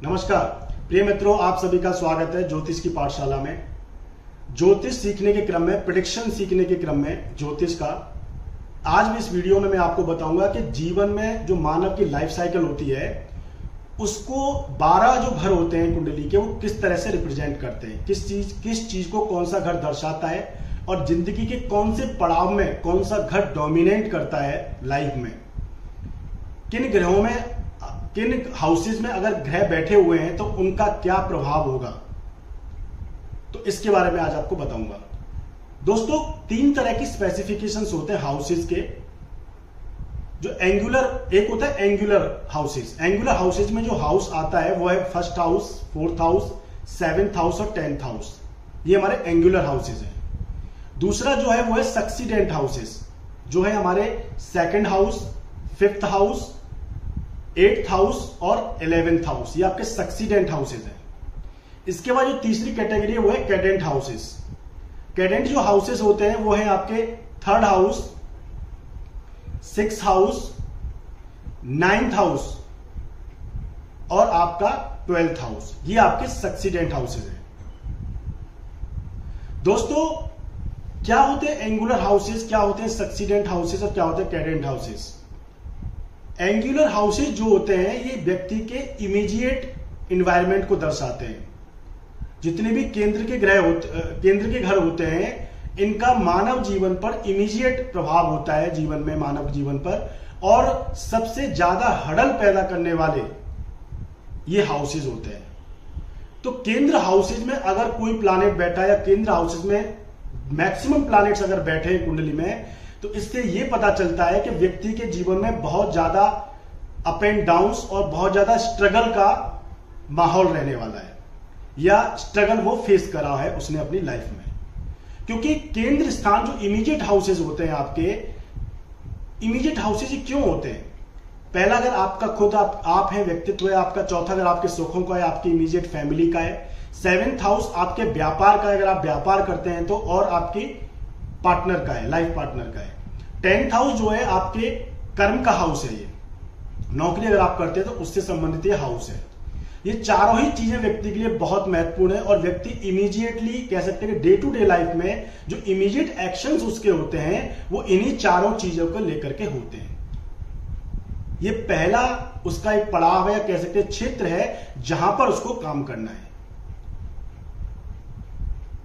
नमस्कार प्रिय मित्रों, आप सभी का स्वागत है ज्योतिष की पाठशाला में। ज्योतिष सीखने के क्रम में, प्रेडिक्शन सीखने के क्रम में ज्योतिष का आज भी इस वीडियो में मैं आपको बताऊंगा कि जीवन में जो मानव की लाइफ साइकिल होती है उसको 12 जो घर होते हैं कुंडली के, वो किस तरह से रिप्रेजेंट करते हैं, किस चीज को कौन सा घर दर्शाता है और जिंदगी के कौन से पड़ाव में कौन सा घर डोमिनेट करता है लाइफ में, किन ग्रहों में, किन हाउसेज में अगर ग्रह बैठे हुए हैं तो उनका क्या प्रभाव होगा, तो इसके बारे में आज आपको बताऊंगा। दोस्तों, 3 तरह की स्पेसिफिकेशंस होते हैं हाउसेज के। जो एंगुलर, एक होता है एंगुलर हाउसेज। एंगुलर हाउसेज में जो हाउस आता है वो है first house, fourth house, 7th house और 10th हाउस। ये हमारे एंगुलर हाउसेज हैं। दूसरा जो है वो है सक्सीडेंट हाउसेज, जो है हमारे 2nd house, 5th house, 8th house और 11th हाउस। ये आपके सक्सीडेंट हाउसेज हैं। इसके बाद जो तीसरी कैटेगरी है वो है कैडेंट हाउसेज। कैडेंट जो हाउसेज होते हैं वो है आपके 3rd house, 6th house, 9th house और आपका 12th हाउस। ये आपके सक्सीडेंट हाउसेज हैं। दोस्तों, क्या होते हैं एंगुलर हाउसेज, क्या होते हैं सक्सीडेंट हाउसेज और क्या होते हैं कैडेंट हाउसेज। एंगुलर हाउसेज जो होते हैं ये व्यक्ति के इमीडिएट इन्वायरमेंट को दर्शाते हैं। जितने भी केंद्र के घर होते हैं, इनका मानव जीवन पर इमीडिएट प्रभाव होता है, जीवन में, मानव जीवन पर, और सबसे ज्यादा हड़ल पैदा करने वाले ये हाउसेज होते हैं। तो केंद्र हाउसेज में अगर कोई प्लैनेट बैठा है या केंद्र हाउसेज में मैक्सिमम प्लैनेट्स अगर बैठे हैं कुंडली में, तो इससे यह पता चलता है कि व्यक्ति के जीवन में बहुत ज्यादा अप एंड डाउन्स और बहुत ज्यादा स्ट्रगल का माहौल रहने वाला है, या स्ट्रगल वो फेस करा है उसने अपनी लाइफ में। क्योंकि केंद्र स्थान जो इमीडिएट हाउसेज होते हैं आपके, इमीडिएट हाउसेज क्यों होते हैं? पहला अगर आपका खुद आप है, व्यक्तित्व है आपका। चौथा अगर आपके सुखों का है, आपकी इमीडिएट फैमिली का है। 7th हाउस आपके व्यापार का है, अगर आप व्यापार करते हैं तो, और आपकी पार्टनर का है, लाइफ पार्टनर का है। 10th हाउस जो है आपके कर्म का हाउस है। ये नौकरी अगर आप करते हैं तो उससे संबंधित ये हाउस है। ये चारों ही चीजें व्यक्ति के लिए बहुत महत्वपूर्ण है और व्यक्ति इमीडिएटली कह सकते हैं कि डे टू डे लाइफ में जो इमीडिएट एक्शंस उसके होते हैं वो इन्हीं चारों चीजों को लेकर के होते हैं। ये पहला उसका एक पड़ाव है, कह सकते हैं क्षेत्र है, जहां पर उसको काम करना है।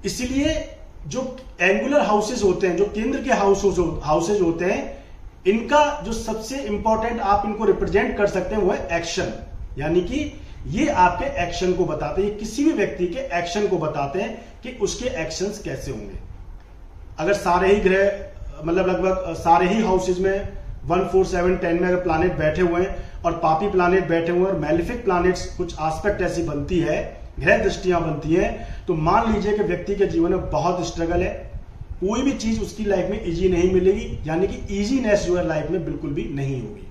इसलिए जो एंगुलर हाउसेज होते हैं, जो केंद्र के हाउसेज होते हैं, इनका जो सबसे इंपॉर्टेंट आप इनको रिप्रेजेंट कर सकते हैं वो है एक्शन। यानी कि ये आपके एक्शन को बताते हैं, किसी भी व्यक्ति के एक्शन को बताते हैं कि उसके एक्शंस कैसे होंगे। अगर सारे ही ग्रह, मतलब लगभग सारे ही हाउसेज में 1, 4, 7, 10 में अगर प्लैनेट बैठे हुए हैं और पापी प्लैनेट बैठे हुए हैं और मैलिफिक प्लैनेट्स, कुछ एस्पेक्ट ऐसी बनती है, ग्रह दृष्टियां बनती हैं, तो मान लीजिए कि व्यक्ति के जीवन में बहुत स्ट्रगल है, कोई भी चीज उसकी लाइफ में इजी नहीं मिलेगी। यानी कि इजीनेस जो है लाइफ में बिल्कुल भी नहीं होगी।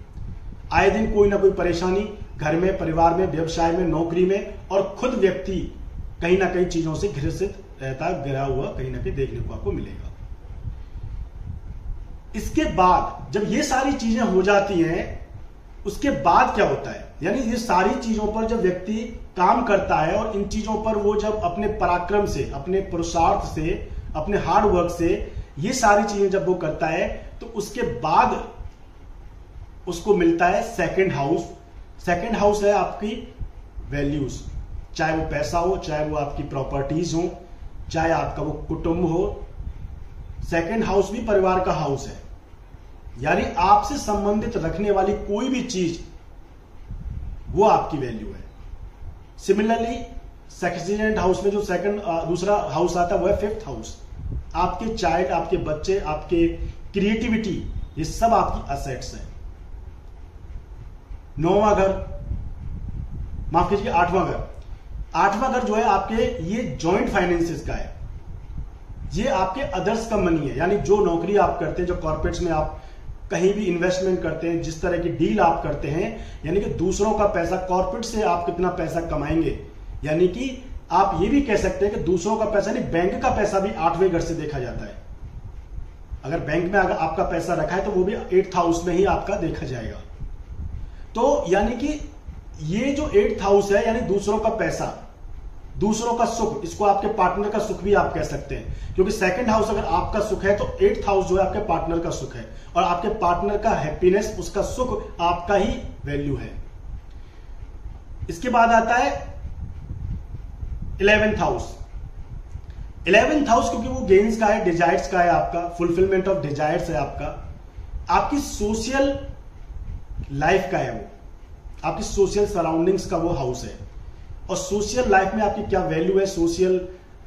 आए दिन कोई ना कोई परेशानी घर में, परिवार में, व्यवसाय में, नौकरी में, और खुद व्यक्ति कहीं ना कहीं चीजों से ग्रसित रहता है, गिरा हुआ कहीं ना कहीं देखने को आपको मिलेगा। इसके बाद जब ये सारी चीजें हो जाती हैं, उसके बाद क्या होता है? यानी ये सारी चीजों पर जब व्यक्ति काम करता है और इन चीजों पर वो जब अपने पराक्रम से, अपने पुरुषार्थ से, अपने हार्ड वर्क से ये सारी चीजें जब वो करता है, तो उसके बाद उसको मिलता है 2nd हाउस। 2nd हाउस है आपकी वैल्यूज, चाहे वो पैसा हो, चाहे वो आपकी प्रॉपर्टीज हो, चाहे आपका वो कुटुंब हो। 2nd हाउस भी परिवार का हाउस है। यानी आपसे संबंधित रखने वाली कोई भी चीज, वो आपकी वैल्यू है। सिमिलरली सक्सीडेंट हाउस में जो दूसरा हाउस आता है वो है 5th हाउस। आपके चाइल्ड, आपके बच्चे, आपके क्रिएटिविटी, ये सब आपकी असेट्स हैं। 9वां घर, माफ कीजिए 8वां घर। 8वां घर जो है आपके, ये जॉइंट फाइनेंसेस का है। ये आपके अदर्स का मनी है। यानी जो नौकरी आप करते हैं, जो कॉर्पोरेट्स में आप कहीं भी इन्वेस्टमेंट करते हैं, जिस तरह की डील आप करते हैं, यानी कि दूसरों का पैसा, कॉर्पोरेट से आप कितना पैसा कमाएंगे। यानी कि आप ये भी कह सकते हैं कि दूसरों का पैसा नहीं, बैंक का पैसा भी 8वें घर से देखा जाता है। अगर बैंक में अगर आपका पैसा रखा है तो वो भी 8th हाउस में ही आपका देखा जाएगा। तो यानी कि ये जो 8th हाउस है यानी दूसरों का पैसा, दूसरों का सुख, इसको आपके पार्टनर का सुख भी आप कह सकते हैं, क्योंकि 2nd हाउस अगर आपका सुख है तो 8th हाउस जो है आपके पार्टनर का सुख है, और आपके पार्टनर का हैप्पीनेस, उसका सुख आपका ही वैल्यू है। इसके बाद आता है 11th हाउस। 11th हाउस क्योंकि वो गेन्स का है, डिजायर्स का है, आपका फुलफिलमेंट ऑफ डिजायर्स है, आपकी सोशल लाइफ का है, वो आपकी सोशल सराउंडिंग्स का वो हाउस है। और सोशल लाइफ में आपकी क्या वैल्यू है, सोशल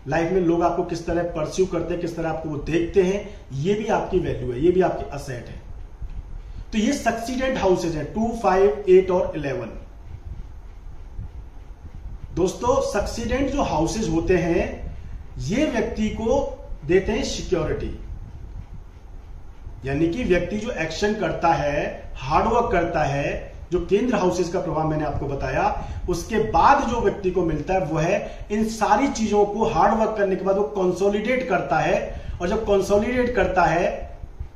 लाइफ में लोग आपको किस तरह परस्यू करते हैं, किस तरह आपको वो देखते हैं, ये भी आपकी वैल्यू है, ये भी आपकी असेट है। तो ये सक्सीडेंट हाउसेज है 2, 5, 8 और 11। दोस्तों सक्सीडेंट जो हाउसेज होते हैं ये व्यक्ति को देते हैं सिक्योरिटी, यानी कि व्यक्ति जो एक्शन करता है, हार्डवर्क करता है, जो केंद्र हाउसेस का प्रभाव मैंने आपको बताया, उसके बाद जो व्यक्ति को मिलता है वो है इन सारी चीजों को हार्डवर्क करने के बाद वो कंसोलिडेट करता है। और जब कंसोलिडेट करता है,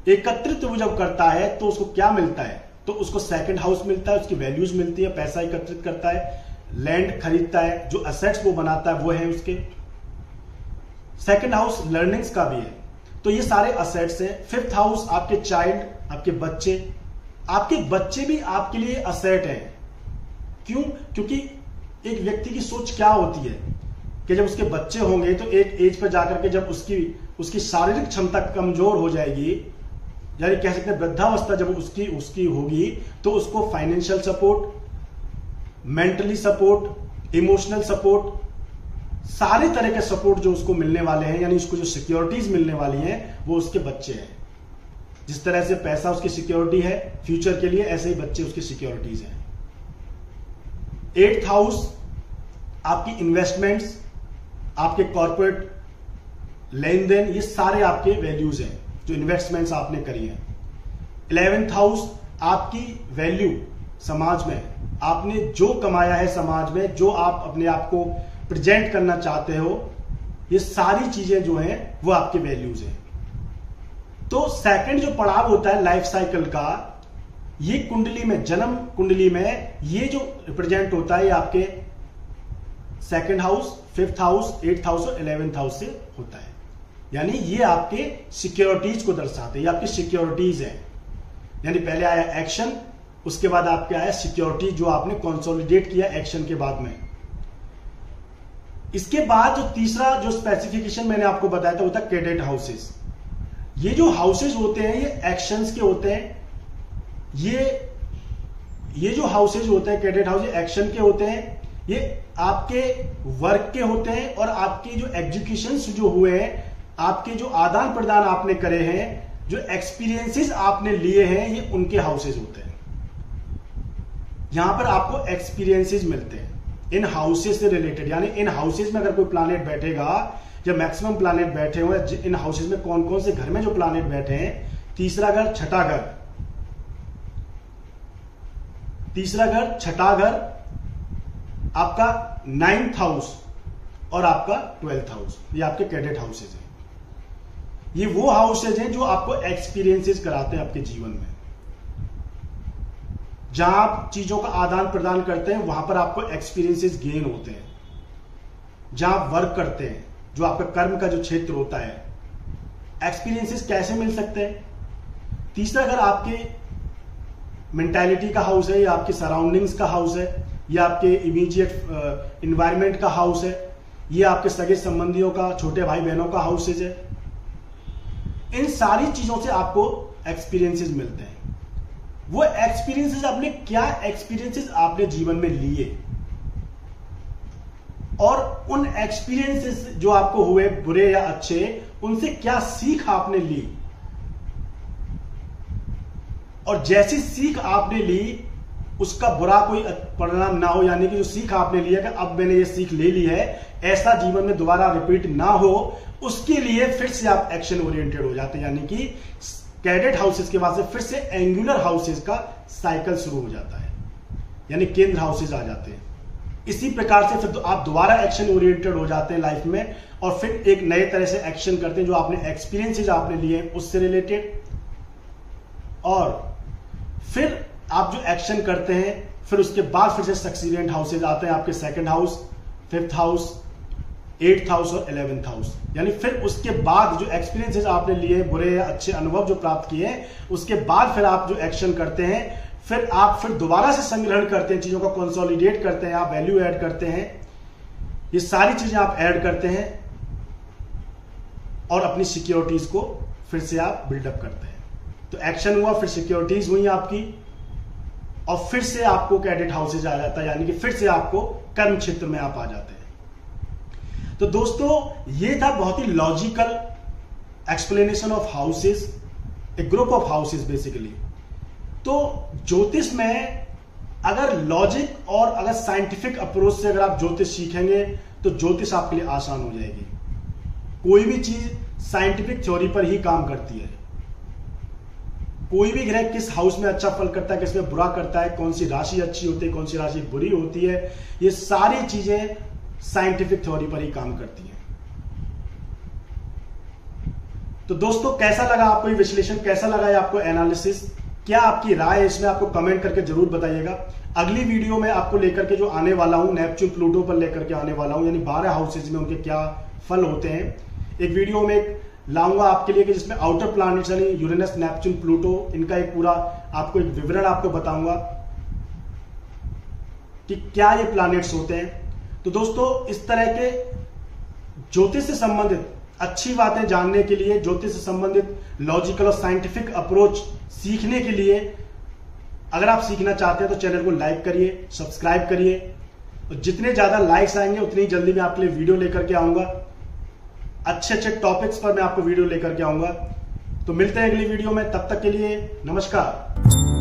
एकत्रित वो जब करता है, तो उसको क्या मिलता है, तो उसको 2nd हाउस मिलता है, उसकी वैल्यूज मिलती है, पैसा एकत्रित करता है, लैंड खरीदता है, जो असेट्स वो बनाता है वो है उसके। 2nd हाउस लर्निंग्स का भी है, तो ये सारे असेट्स हैं। 5th हाउस आपके चाइल्ड, आपके बच्चे भी आपके लिए असेट हैं। क्यों? क्योंकि एक व्यक्ति की सोच क्या होती है कि जब उसके बच्चे होंगे तो एक एज पर जाकर के जब उसकी शारीरिक क्षमता कमजोर हो जाएगी, यानी कह सकते हैं वृद्धावस्था जब उसकी होगी, तो उसको financial support, mentally support, emotional support, सारे तरह के सपोर्ट जो उसको मिलने वाले हैं, यानी उसको जो सिक्योरिटीज मिलने वाली हैं वो उसके बच्चे हैं। जिस तरह से पैसा उसकी सिक्योरिटी है फ्यूचर के लिए, ऐसे ही बच्चे उसकी सिक्योरिटीज हैं। 8th हाउस आपकी इन्वेस्टमेंट्स, आपके कॉर्पोरेट लेन देन, ये सारे आपके वैल्यूज हैं जो इन्वेस्टमेंट्स आपने करी हैं। 11th हाउस आपकी वैल्यू समाज में, आपने जो कमाया है समाज में, जो आप अपने आप को प्रेजेंट करना चाहते हो, ये सारी चीजें जो हैं वो आपके वैल्यूज हैं। तो 2nd जो पड़ाव होता है लाइफ साइकिल का, ये कुंडली में, जन्म कुंडली में ये जो रिप्रेजेंट होता है, ये आपके 2nd house, 5th house, 8th house और 11th हाउस से होता है। यानी ये आपके सिक्योरिटीज को दर्शाते हैं, ये आपकी सिक्योरिटीज है। यानी पहले आया एक्शन, उसके बाद आपके आया सिक्योरिटी जो आपने कंसोलिडेट किया एक्शन के बाद में। इसके बाद जो तीसरा जो स्पेसिफिकेशन मैंने आपको बताया था वो था कैडेट हाउसेस। ये जो हाउसेज होते हैं ये एक्शंस के होते हैं। ये जो हाउसेज होते हैं कैडेट हाउस, ये एक्शन के होते हैं, ये आपके वर्क के होते हैं, और आपके जो एग्जीक्यूशंस जो हुए हैं, आपके जो आदान प्रदान आपने करे हैं, जो एक्सपीरियंसेस आपने लिए हैं, ये उनके हाउसेज होते हैं। यहां पर आपको एक्सपीरियंसेस मिलते हैं इन हाउसेज से रिलेटेड। यानी इन हाउसेज में अगर कोई प्लैनेट बैठेगा, जब मैक्सिमम प्लैनेट बैठे हो, इन हाउसेज में कौन कौन से घर में जो प्लैनेट बैठे हैं, तीसरा घर, छठा घर, आपका 9th हाउस और आपका 12th हाउस, ये आपके कैडेट हाउसेज हैं। ये वो हाउसेज हैं जो आपको एक्सपीरियंसेस कराते हैं आपके जीवन में। जहां आप चीजों का आदान प्रदान करते हैं वहां पर आपको एक्सपीरियंसेस गेन होते हैं। जहां आप वर्क करते हैं, जो आपका कर्म का जो क्षेत्र होता है, एक्सपीरियंसेस कैसे मिल सकते हैं। तीसरा घर आपके मेंटालिटी का हाउस है, या आपके सराउंडिंग्स का हाउस है, या आपके इमीडिएट इन्वायरमेंट का हाउस है, ये आपके सगे संबंधियों का, छोटे भाई बहनों का हाउसेज है। इन सारी चीजों से आपको एक्सपीरियंसेस मिलते हैं। वो एक्सपीरियंसेस आपने क्या एक्सपीरियंसेस आपने जीवन में लिए, और उन एक्सपीरियंसेस जो आपको हुए बुरे या अच्छे, उनसे क्या सीख आपने ली, और जैसी सीख आपने ली उसका बुरा कोई परिणाम ना हो। यानी कि जो सीख आपने लिया कि अब मैंने ये सीख ले ली है, ऐसा जीवन में दोबारा रिपीट ना हो, उसके लिए फिर से आप एक्शन ओरिएंटेड हो जाते हैं। यानी कि कैडेट हाउसेस के बाद से फिर से एंगुलर हाउसेस का साइकिल शुरू हो जाता है, यानी केंद्र हाउसेस आ जाते हैं। इसी प्रकार से फिर आप दोबारा एक्शन ओरिएंटेड हो जाते हैं लाइफ में, और फिर एक नए तरह से एक्शन करते हैं जो आपने एक्सपीरियंसेस आपने लिए उससे रिलेटेड। और फिर आप जो एक्शन करते हैं, फिर उसके बाद फिर से सक्सीडेंट हाउसेज आते हैं आपके second house, fifth house, 8th house और 11th हाउस। यानी फिर उसके बाद जो एक्सपीरियंसेस आपने लिए, बुरे या अच्छे अनुभव जो प्राप्त किए हैं, उसके बाद फिर आप जो एक्शन करते हैं, फिर आप फिर दोबारा से संग्रहण करते हैं, चीजों को कंसोलिडेट करते हैं, आप वैल्यू ऐड करते हैं, ये सारी चीजें आप ऐड करते हैं और अपनी सिक्योरिटीज को फिर से आप बिल्डअप करते हैं। तो एक्शन हुआ, फिर सिक्योरिटीज हुई आपकी, और फिर से आपको कैडेट हाउसेज आ जाता है, यानी कि फिर से आपको कर्म क्षेत्र में आप आ जाते हैं। तो दोस्तों ये था बहुत ही logical explanation of houses, a group of houses basically. तो ज्योतिष में अगर लॉजिक और अगर साइंटिफिक अप्रोच से अगर आप ज्योतिष सीखेंगे तो ज्योतिष आपके लिए आसान हो जाएगी। कोई भी चीज साइंटिफिक थ्योरी पर ही काम करती है। कोई भी ग्रह किस हाउस में अच्छा फल करता है, किस में बुरा करता है, कौन सी राशि अच्छी होती है, कौन सी राशि बुरी होती है, ये सारी चीजें साइंटिफिक थ्योरी पर ही काम करती हैं। तो दोस्तों कैसा लगा आपको ये विश्लेषण, कैसा लगा ये आपको एनालिसिस, क्या आपकी राय है इसमें आपको कमेंट करके जरूर बताइएगा। अगली वीडियो में आपको लेकर के जो आने वाला हूं, नेपच्यून प्लूटो पर लेकर के आने वाला हूं, यानी 12 हाउसेज में उनके क्या फल होते हैं। एक वीडियो में लाऊंगा आपके लिए कि जिसमें आउटर प्लैनेट्स यानी यूरेनस, नेपच्यून, प्लूटो, इनका एक पूरा आपको एक विवरण आपको बताऊंगा कि क्या ये प्लैनेट्स होते हैं। तो दोस्तों इस तरह के ज्योतिष से संबंधित अच्छी बातें जानने के लिए, ज्योतिष से संबंधित लॉजिकल और साइंटिफिक अप्रोच सीखने के लिए अगर आप सीखना चाहते हैं तो चैनल को लाइक करिए, सब्सक्राइब करिए। और जितने ज्यादा लाइक्स आएंगे उतनी जल्दी मैं आपके लिए वीडियो लेकर के आऊंगा, अच्छे अच्छे टॉपिक्स पर मैं आपको वीडियो लेकर के आऊंगा। तो मिलते हैं अगली वीडियो में, तब तक के लिए नमस्कार।